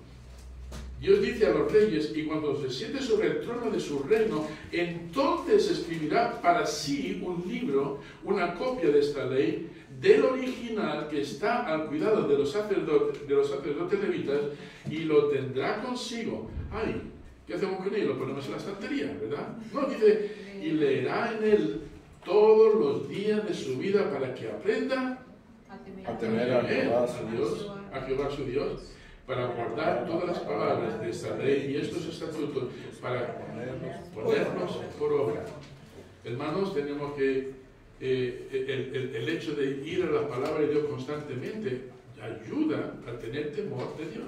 Dios dice a los reyes, y cuando se siente sobre el trono de su reino, entonces escribirá para sí un libro, una copia de esta ley, del original que está al cuidado de los sacerdotes levitas, y lo tendrá consigo. Ay, ¿qué hacemos con él? Lo ponemos en la estantería, ¿verdad? No, dice, y leerá en él todos los días de su vida para que aprenda a temer a Jehová su Dios, para guardar todas las palabras de esta ley y estos estatutos, para ponernos por obra. Hermanos, tenemos que el hecho de ir a la palabra de Dios constantemente ayuda a tener temor de Dios.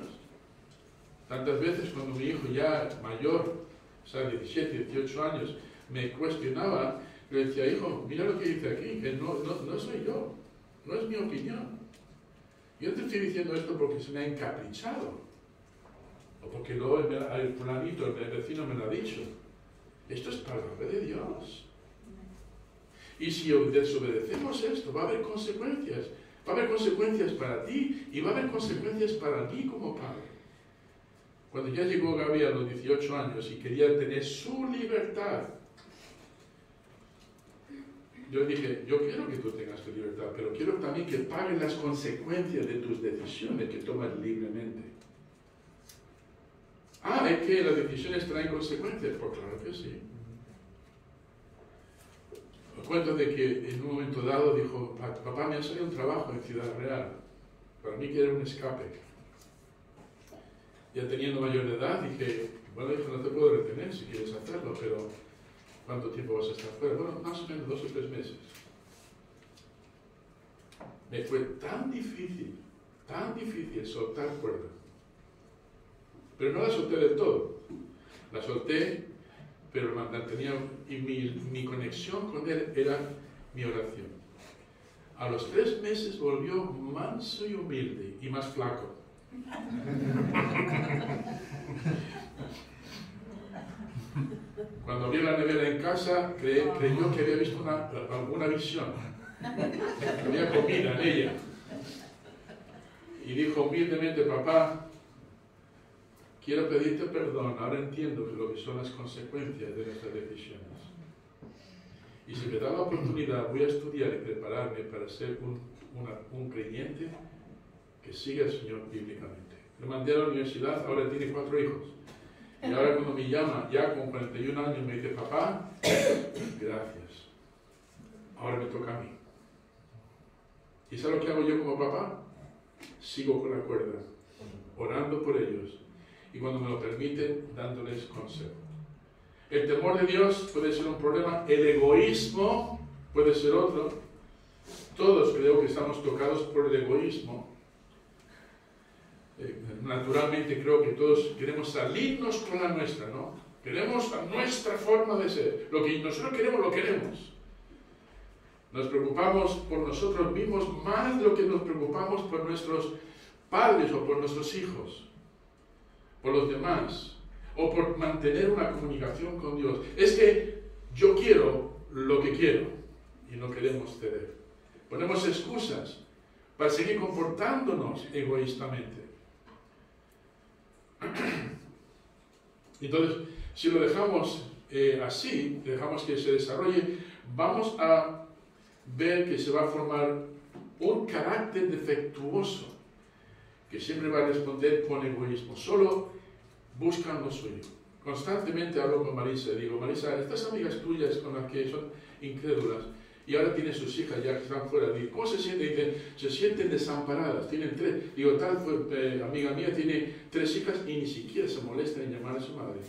Tantas veces cuando mi hijo ya mayor, o sea, 17, 18 años, me cuestionaba, le decía, hijo, mira lo que dice aquí, que no soy yo, no es mi opinión. Yo te estoy diciendo esto porque se me ha encaprichado, o porque luego el fulanito, el vecino me lo ha dicho. Esto es palabra de Dios. Y si desobedecemos esto, va a haber consecuencias. Va a haber consecuencias para ti y va a haber consecuencias para mí como padre. Cuando ya llegó Gaby a los 18 años y quería tener su libertad, yo dije, yo quiero que tú tengas tu libertad, pero quiero también que paguen las consecuencias de tus decisiones que tomas libremente. Ah, es que las decisiones traen consecuencias. Pues claro que sí. Me cuento de que en un momento dado dijo, papá, me ha salido un trabajo en Ciudad Real. Para mí que era un escape. Ya teniendo mayor de edad, dije, bueno, hijo, no te puedo retener si quieres hacerlo, pero ¿cuánto tiempo vas a estar fuera? Bueno, más o menos 2 o 3 meses. Me fue tan difícil soltar cuerda. Pero no la solté del todo. La solté, pero la mantenía, y mi conexión con él era mi oración. A los 3 meses volvió manso y humilde y más flaco. Cuando abrió la nevera en casa, creyó que había visto alguna visión. Había comida en ella. Y dijo humildemente, papá, quiero pedirte perdón, ahora entiendo lo que son las consecuencias de nuestras decisiones. Y si me da la oportunidad, voy a estudiar y prepararme para ser un creyente que siga al Señor bíblicamente. Le mandé a la universidad, ahora tiene 4 hijos. Y ahora cuando me llama, ya con 41 años, me dice, papá, gracias. Ahora me toca a mí. ¿Y sabes lo que hago yo como papá? Sigo con la cuerda, orando por ellos. Y cuando me lo permiten, dándoles consejos. El temor de Dios puede ser un problema, el egoísmo puede ser otro. Todos creo que estamos tocados por el egoísmo. Naturalmente creo que todos queremos salirnos con la nuestra, ¿no? Queremos a nuestra forma de ser. Lo que nosotros queremos, lo queremos. Nos preocupamos por nosotros mismos más de lo que nos preocupamos por nuestros padres o por nuestros hijos, por los demás, o por mantener una comunicación con Dios. Es que yo quiero lo que quiero y no queremos ceder. Ponemos excusas para seguir comportándonos egoístamente. Entonces, si lo dejamos así, dejamos que se desarrolle, vamos a ver que se va a formar un carácter defectuoso que siempre va a responder con egoísmo, solo buscan lo suyo. Constantemente hablo con Marisa y digo, Marisa, estas amigas tuyas con las que son incrédulas y ahora tienen sus hijas ya que están fuera, digo, ¿cómo se sienten? Dicen, se sienten desamparadas, tienen 3. Digo, tal amiga mía tiene 3 hijas y ni siquiera se molesta en llamar a su madre.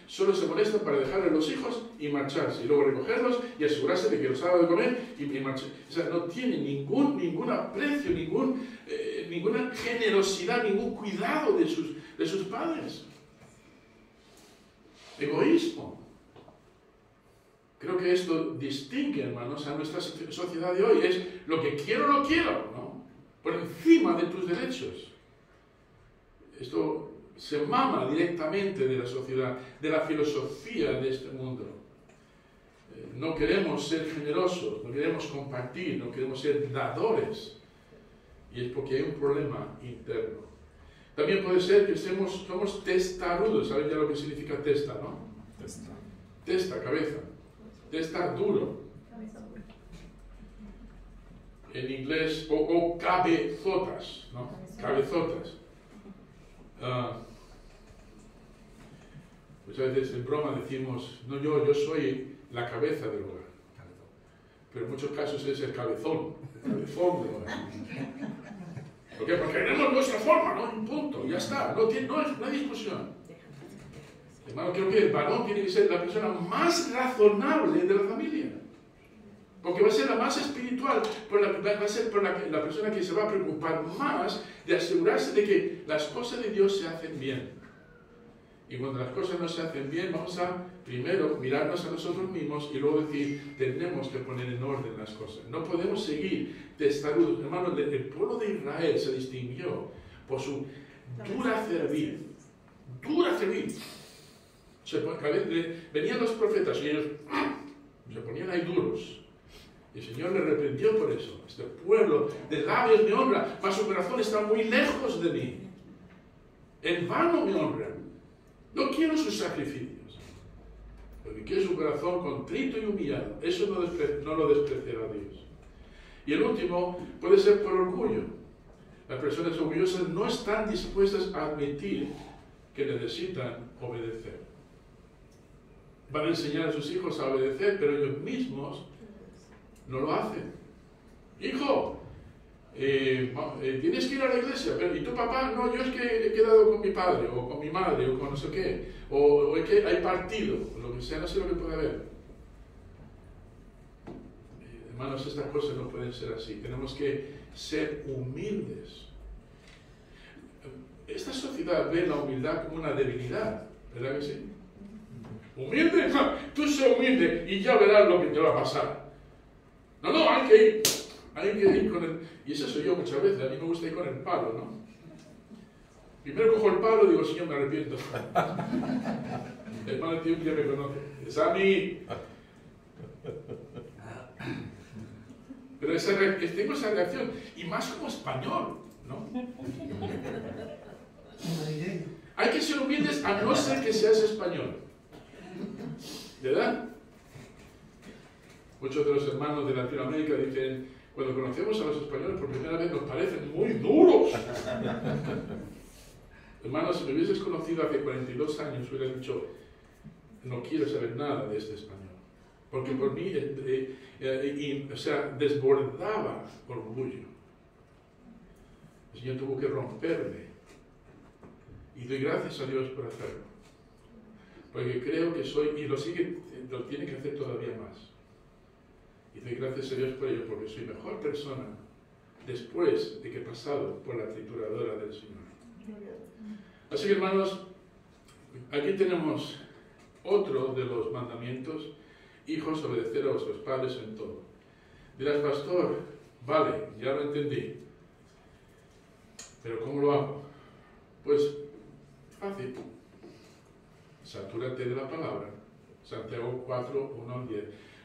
Solo se molestan para dejarle los hijos y marcharse, y luego recogerlos y asegurarse de que los haga de comer y marcharse. O sea, no tienen ningún aprecio, ninguna generosidad, ningún cuidado de sus padres. Egoísmo. Creo que esto distingue, hermanos, a nuestra sociedad de hoy. Es lo que quiero, lo quiero, ¿no? Por encima de tus derechos. Esto se mama directamente de la sociedad, de la filosofía de este mundo. No queremos ser generosos, no queremos compartir, no queremos ser dadores. Y es porque hay un problema interno. También puede ser que somos testarudos. ¿Sabes ya lo que significa testa, no? Testa, cabeza. Testar duro. En inglés, o cabezotas, ¿no? Cabezotas. Muchas veces en broma decimos, no, yo soy la cabeza del hogar. Pero en muchos casos es el cabezón del hogar. ¿Por qué? Porque tenemos nuestra forma, ¿no? Un punto, ya está, no hay discusión. Hermano, creo que el varón tiene que ser la persona más razonable de la familia. Porque va a ser la más espiritual, va a ser la persona que se va a preocupar más de asegurarse de que las cosas de Dios se hacen bien. Y cuando las cosas no se hacen bien, vamos a primero mirarnos a nosotros mismos y luego decir, tenemos que poner en orden las cosas. No podemos seguir testarudos. Hermano, el pueblo de Israel se distinguió por su dura cerviz. Dura cerviz. Venían los profetas y ellos se ponían ahí duros. Y el Señor le reprendió por eso. Este pueblo de labios me honra, mas su corazón está muy lejos de mí. En vano me honran. No quiero sus sacrificios. Porque quiero su corazón contrito y humillado. Eso no lo despreciará Dios. Y el último puede ser por orgullo. Las personas orgullosas no están dispuestas a admitir que necesitan obedecer. Van a enseñar a sus hijos a obedecer, pero ellos mismos no lo hacen. Hijo, tienes que ir a la iglesia, pero ¿y tu papá? No, yo es que he quedado con mi padre, o con mi madre, o con no sé qué, o es que hay partido, lo que sea, no sé lo que puede haber. Hermanos, estas cosas no pueden ser así. Tenemos que ser humildes. Esta sociedad ve la humildad como una debilidad, ¿verdad que sí? ¿Humilde? Tú sé humilde y ya verás lo que te va a pasar. No, hay que ir con el... Y eso soy yo muchas veces, a mí me gusta ir con el palo, ¿no? Primero cojo el palo y digo, Señor, me arrepiento. El hermano tío ya me conoce. Es a mí. Pero tengo esa reacción, y más como español, ¿no? Hay que ser humildes a no ser que seas español. ¿Verdad? Muchos de los hermanos de Latinoamérica dicen, cuando conocemos a los españoles por primera vez nos parecen muy duros. Hermanos, si me hubieses conocido hace 42 años, hubiera dicho, no quiero saber nada de este español. Porque por mí, desbordaba orgullo. El Señor tuvo que romperme. Y doy gracias a Dios por hacerlo. porque creo que soy, y lo tiene que hacer todavía más. Y doy gracias a Dios por ello, porque soy mejor persona después de que he pasado por la trituradora del Señor. Así que, hermanos, aquí tenemos otro de los mandamientos: hijos, obedecer a vuestros padres en todo. Dirás, pastor, vale, ya lo entendí, pero ¿cómo lo hago? Pues fácil. Satúrate de la palabra. Santiago 4, 1 al 10.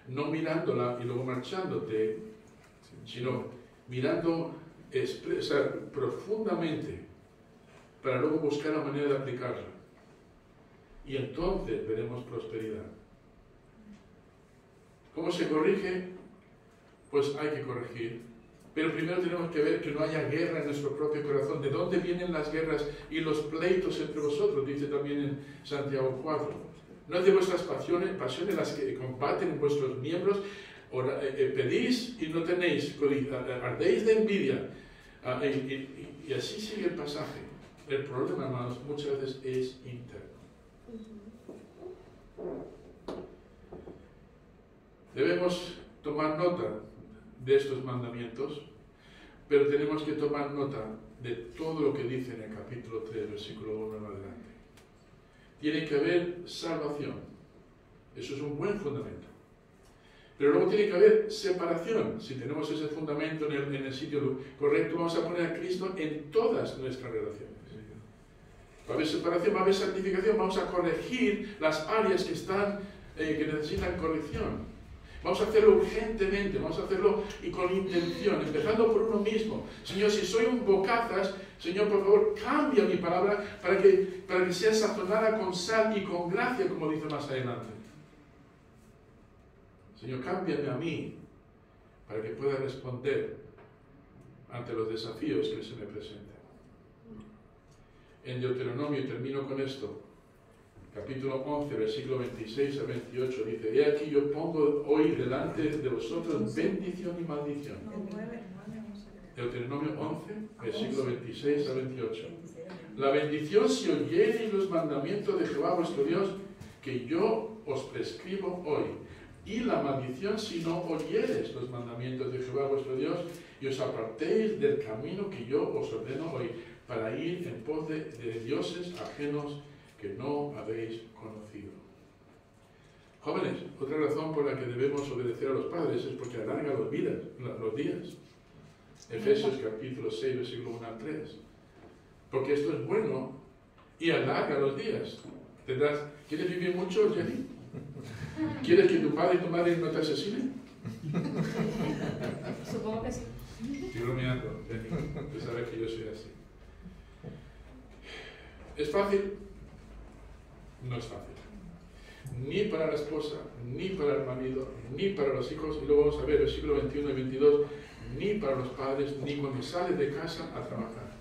No mirándola y luego marchándote, sino mirando profundamente para luego buscar la manera de aplicarla. Y entonces veremos prosperidad. ¿Cómo se corrige? Pues hay que corregir. Pero primero tenemos que ver que no haya guerra en nuestro propio corazón. ¿De dónde vienen las guerras y los pleitos entre vosotros? Dice también en Santiago 4. No es de vuestras pasiones las que combaten en vuestros miembros. Pedís y no tenéis, ardéis de envidia. Y así sigue el pasaje. El problema, hermanos, muchas veces es interno. Debemos tomar nota de estos mandamientos, pero tenemos que tomar nota de todo lo que dice en el capítulo 3, versículo 1 en adelante. Tiene que haber salvación. Eso es un buen fundamento. Pero luego tiene que haber separación. Si tenemos ese fundamento en el sitio correcto, vamos a poner a Cristo en todas nuestras relaciones. Va a haber separación, va a haber santificación, vamos a corregir las áreas que necesitan corrección. Vamos a hacerlo urgentemente, vamos a hacerlo y con intención, empezando por uno mismo. Señor, si soy un bocazas, Señor, por favor, cambia mi palabra para que sea sazonada con sal y con gracia, como dice más adelante. Señor, cámbiame a mí para que pueda responder ante los desafíos que se me presenten. En Deuteronomio, y termino con esto, capítulo 11, versículo 26 a 28, dice: He aquí yo pongo hoy delante de vosotros bendición y maldición. Deuteronomio 11, versículo 26 a 28. La bendición si oyereis los mandamientos de Jehová vuestro Dios, que yo os prescribo hoy. Y la maldición si no oyereis los mandamientos de Jehová vuestro Dios, y os apartéis del camino que yo os ordeno hoy, para ir en pos de dioses ajenos que no habéis conocido. Jóvenes, otra razón por la que debemos obedecer a los padres es porque alarga los días. Efesios capítulo 6, versículo 1 al 3. Porque esto es bueno y alarga los días. ¿Quieres vivir mucho, Jenny? ¿Quieres que tu padre y tu madre no te asesinen?
Supongo que sí.
Estoy bromeando, Jenny. Tú sabes que yo soy así. ¿Es fácil? No es fácil. Ni para la esposa, ni para el marido, ni para los hijos. Y luego vamos a ver versículo 21 y 22. Ni para los padres, ni cuando sales de casa a trabajar.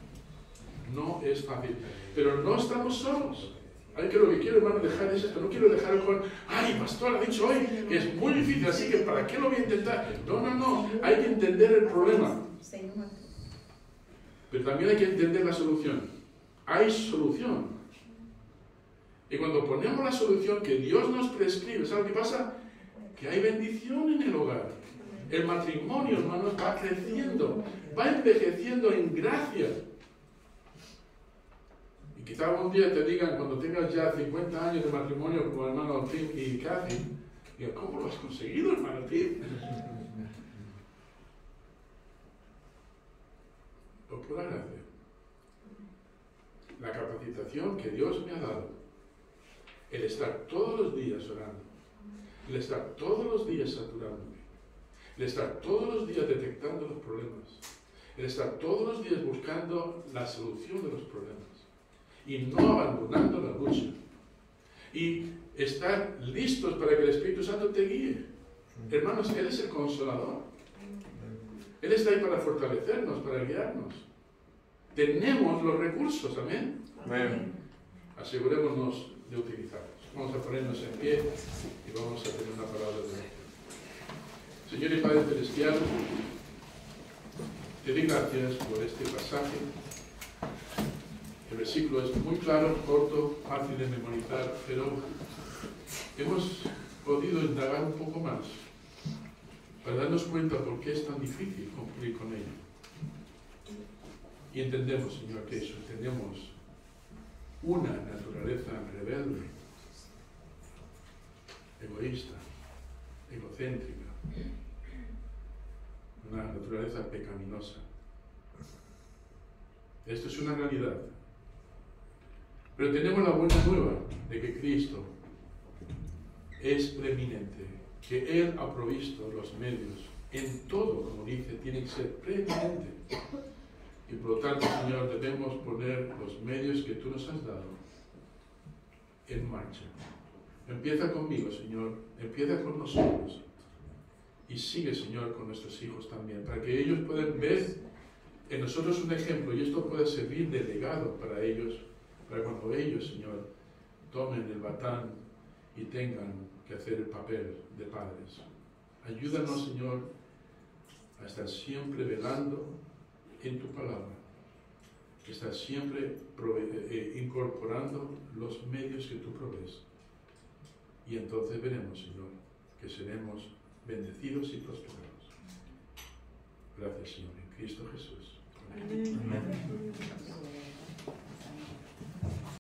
No es fácil. Pero no estamos solos. Hay que lo que quiero, hermano, dejar es esto. No quiero dejar con, ay, pastor, ha dicho hoy que es muy difícil, así que ¿para qué lo voy a intentar? No. Hay que entender el problema. Pero también hay que entender la solución. Hay solución. Y cuando ponemos la solución que Dios nos prescribe, ¿sabes qué pasa? Que hay bendición en el hogar. El matrimonio, hermanos, va creciendo, va envejeciendo en gracia. Y quizá algún día te digan, cuando tengas ya 50 años de matrimonio como hermano Tim y Kathy, digan, ¿cómo lo has conseguido, hermano Tim? Pues por la gracia. La capacitación que Dios me ha dado, el estar todos los días orando, el estar todos los días saturándome, el estar todos los días detectando los problemas, el estar todos los días buscando la solución de los problemas y no abandonando la lucha y estar listos para que el Espíritu Santo te guíe. Hermanos, Él es el consolador. Él está ahí para fortalecernos, para guiarnos. Tenemos los recursos, amén.
Amén.
Asegurémonos de utilizarlos. Vamos a ponernos en pie y vamos a tener una palabra de Dios. Señor y Padre Celestial, te doy gracias por este pasaje que El versículo es muy claro, corto, fácil de memorizar, pero hemos podido indagar un poco más para darnos cuenta por qué es tan difícil cumplir con ello. Y entendemos, Señor, que eso, tenemos una naturaleza rebelde, egoísta, egocéntrica, una naturaleza pecaminosa. Esto es una realidad. Pero tenemos la buena nueva de que Cristo es preeminente, que Él ha provisto los medios. En todo, como dice, tiene que ser preeminente. Y por lo tanto, Señor, debemos poner los medios que tú nos has dado en marcha. Empieza conmigo, Señor, empieza con nosotros. Y sigue, Señor, con nuestros hijos también, para que ellos puedan ver en nosotros un ejemplo y esto pueda servir de legado para ellos, para cuando ellos, Señor, tomen el batán y tengan que hacer el papel de padres. Ayúdanos, Señor, a estar siempre velando en tu palabra, que estar siempre incorporando los medios que tú provees. Y entonces veremos, Señor, que seremos bendecidos y prosperados. Gracias, Señor, en Cristo Jesús. Amén.
Amén.